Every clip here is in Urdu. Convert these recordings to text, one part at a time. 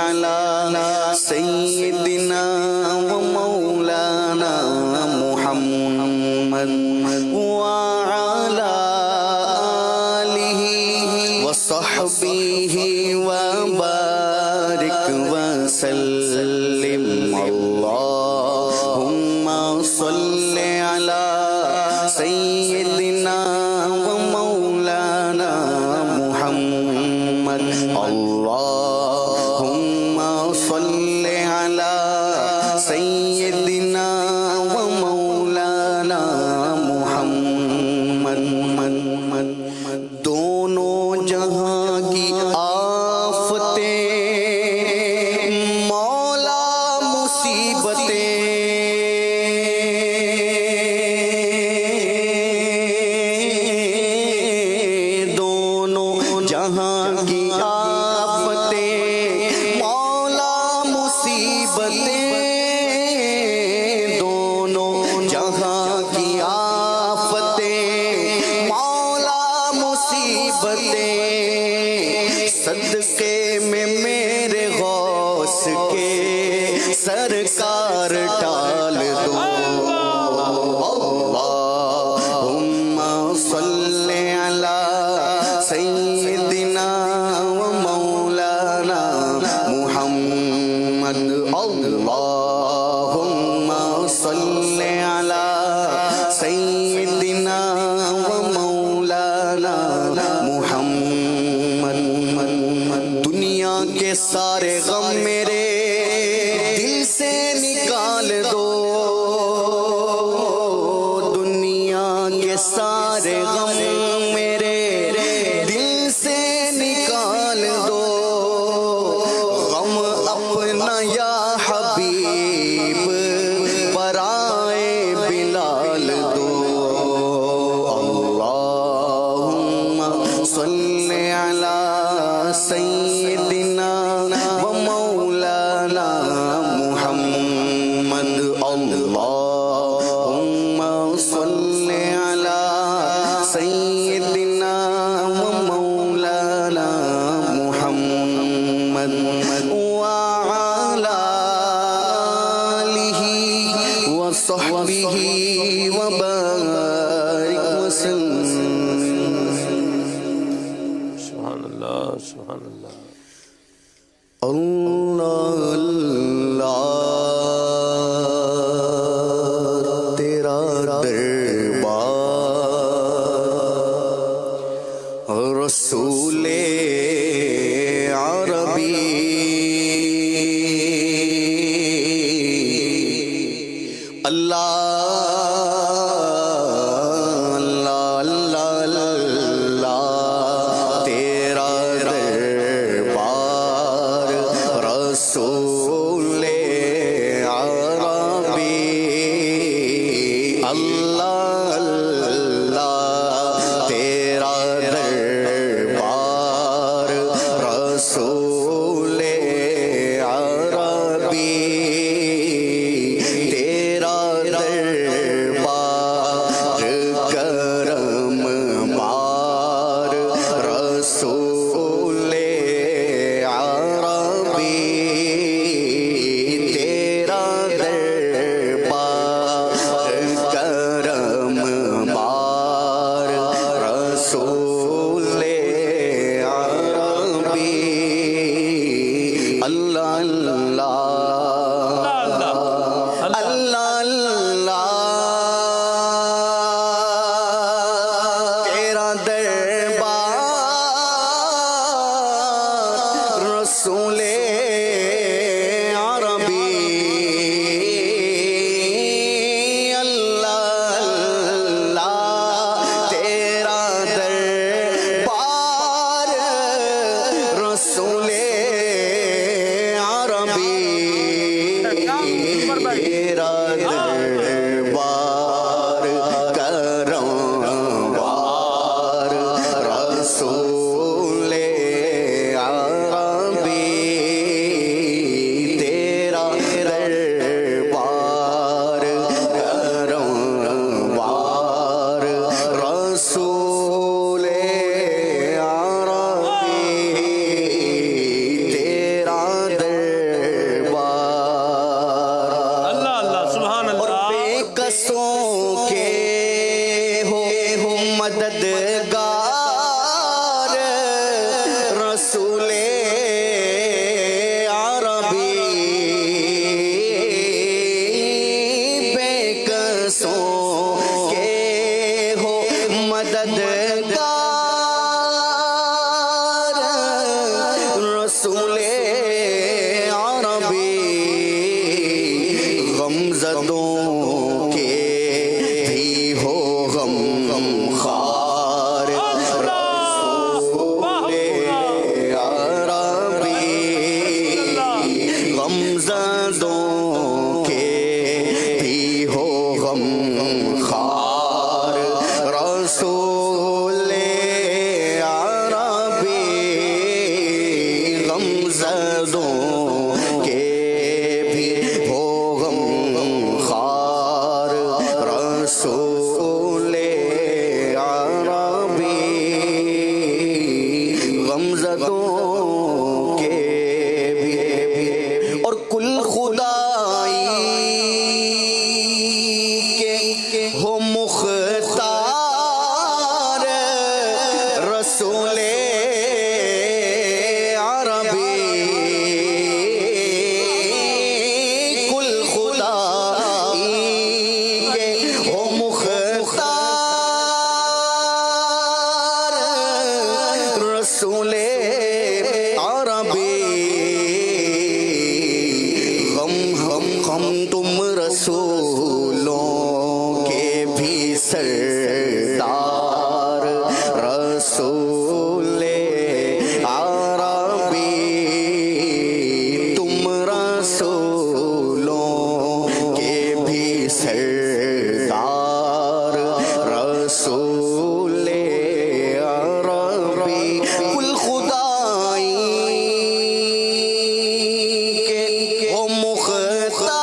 علی سیدنا و مولانا محمد وعلی آلہ وصحبہ وبارک وسلم اللہم صل علی سیدنا و مولانا محمد اللہم صل علی سیدنا و مولانا محمد دونوں جہاں کی آفتیں مولا مصیبتیں دونوں جہاں کی آفتیں مولا مصیبتیں دونوں جہاں کی آفتیں مولا مصیبتیں صدقے میں میرے غوث کے سرکار ٹال دو اللہم صل علی سیدنا و مولانا محمد اللہم صل علی سیدنا و مولانا محمد دنیا کے سارے غم میرے دل سے نکال دو دنیا کے سارے غم میرے دل سے نکال دو غم اپنا یا حبیب برائے بلال دو اللہم صل علی سیدنا و مولانا محمد اللہم صل علی سیدنا و مولانا محمد وعلی آلہ وصحبہ وبارک وسلم سبحان اللہ سبحان اللہ اللہ اللہ تیرا دربار رسول عربی اللہ اللہ اللہ اللہ تیرا دربار رسول عربی اللہ اللہ تیرا دربار رسول عربی تیرا دربار کرم بار رسول عربی تیرا دربار کرم بار رسول عربی اللہ اللہ اللہ اللہ تیرا دربار رسول عربی اللہ اللہ تیرا دربار رسول عربی تیرا دربار کرم بار رسول عربی تیرا دربار کرم بار رسول عربی تیرا غمزدوں کے بھی ہو غم خار رسول عربی غمزدوں کے بھی ہو غم خار رسول عربی غمزدوں کے بھی اور کل خدائی کے ہو مختار رسول عربی کل خدائی کے ہو مختار رسول عربی ہم تم رسولوں کے بھی سردار رسول عربی تم رسولوں کے بھی سردار رسول عربی کل خدائی کے ہو مختار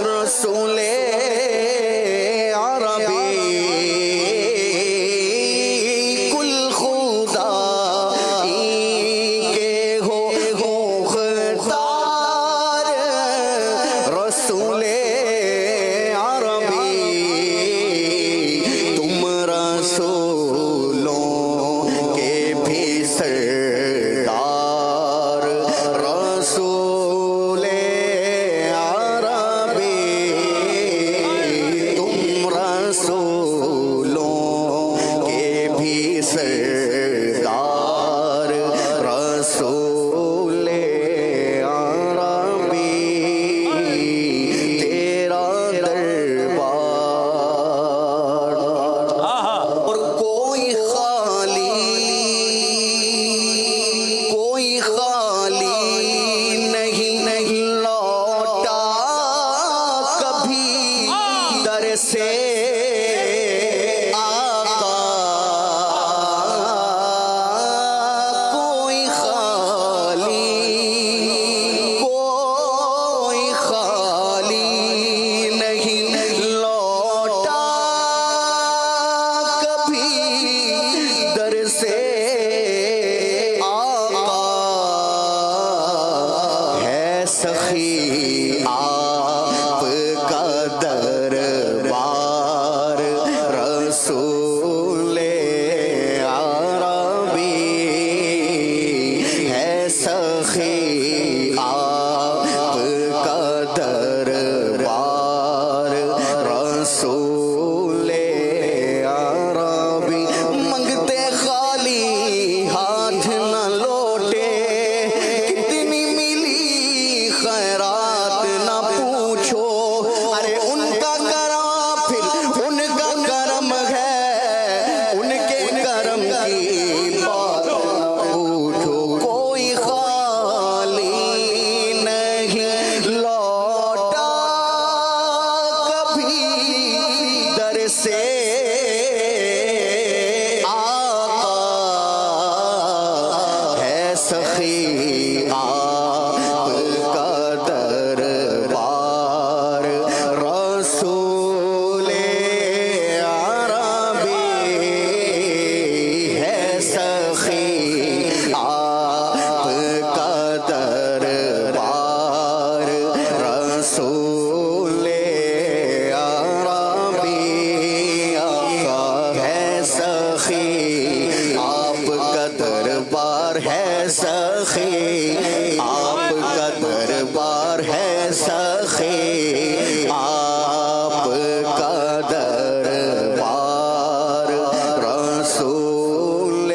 رسول عربی کل خدائی کے ہو مختار رسول عربی تم رسولوں کے بھی سردار رسول عربی تم رسولوں کے بھی سردار رسول عربی تیرا دربار اور کوئی خالی نہیں لوٹا کبھی در سے آقا کوئی خالی نہیں لوٹا کبھی در سے آقا ہے سخی آپ کا دربار رسول عربی ہے سخی آپ کا دربار رسول عربی منگتے خالی ہاتھ نہ لوٹے کتنی ملی خیرات نہ پوچھو ارے ان کا کرم پھر ان کا کرم ہے ان کے کرم کی بات پوچھو کوئی خالی نہیں لوٹا کبھی در سے آقا ہے سخی آپ کا دربار رسول عربی ہے سخی آپ کا دربار رسول عربی ہے سخی آپ کا دربار ہے سخی آپ کا دربار ہے سخی آپ کا دربار رسول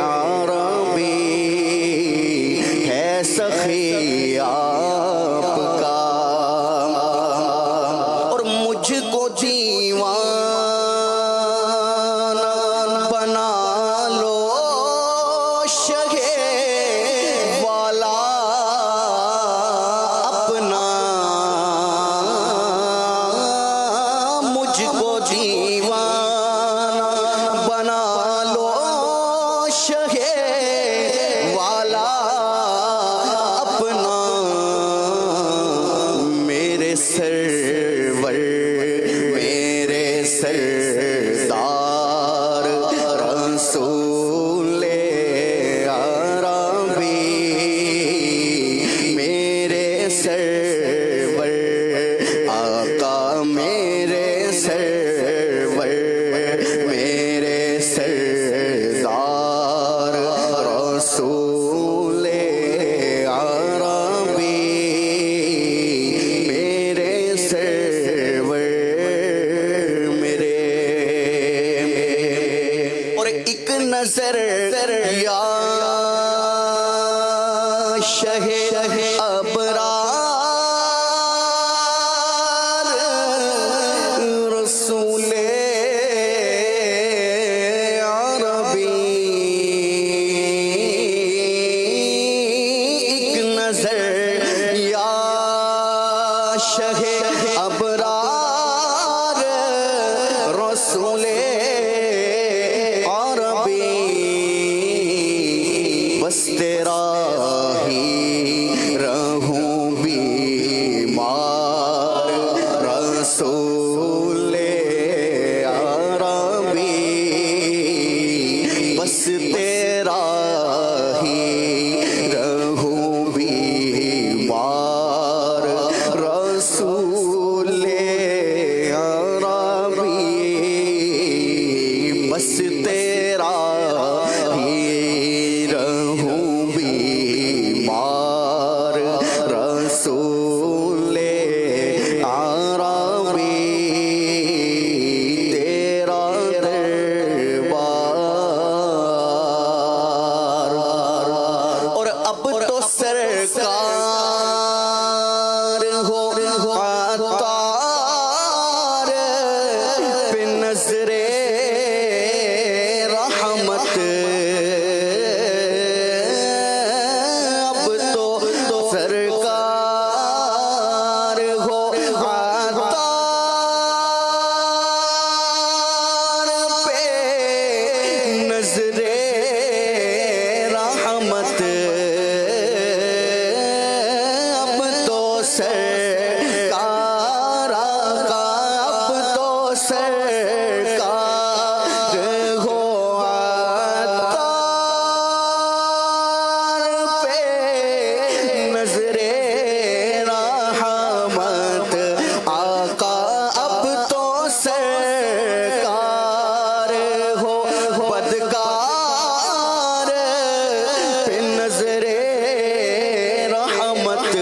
عربی ہے سخی آپ کا اور مجھ کو دیوانہ بنا لو شہے والا اپنا میرے سرور میرے سردار رسول عربی میرے سرور آقا میرے سرور میرے سردار رسول عربی میرے سرور میرے اور ایک نظر یا شہ ابرار رسول عربی ایک نظر یا شہ ابرار رسول عربی بس تیرا ہی رہوں بیمار رسول عربی بس تیرا ہی رہوں بیمار رسول عربی بس تیرا ہی رہوں بیمار رسول عربی تیرا دربار اور اب تو سرکار ہو عطار پہ نظر رحمت اب تو سرکار ہو عطار پہ نظر رحمت اب تو سرکار آقا اب تو سرکار ہو عطار پہ نظر رحمت آقا اب تو سرکار ہو بدکار پہ نظر رحمت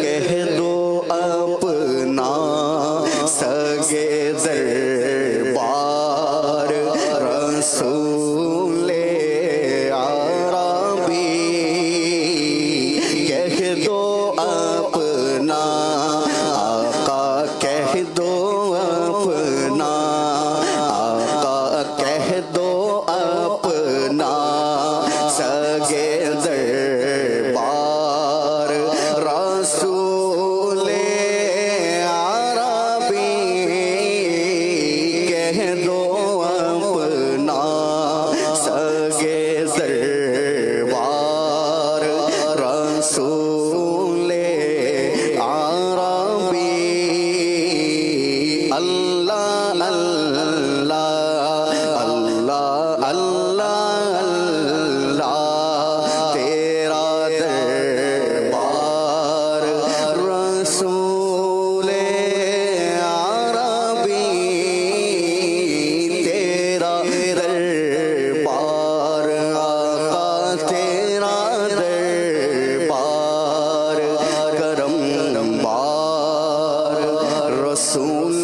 کہہ دو اپنا سگے دربار رسول عربی کہہ دو اپنا آقا کہہ دو اپنا آقا کہہ دو اپنا سگے دربار رسول عربی کہہ دو اپنا سگے دربار رسول عربی اللہ اللہ اللہ اللہ اللہ تیرا دربار رسول عربی تیرا دربار آقا تیرا دربار کرم بار رسول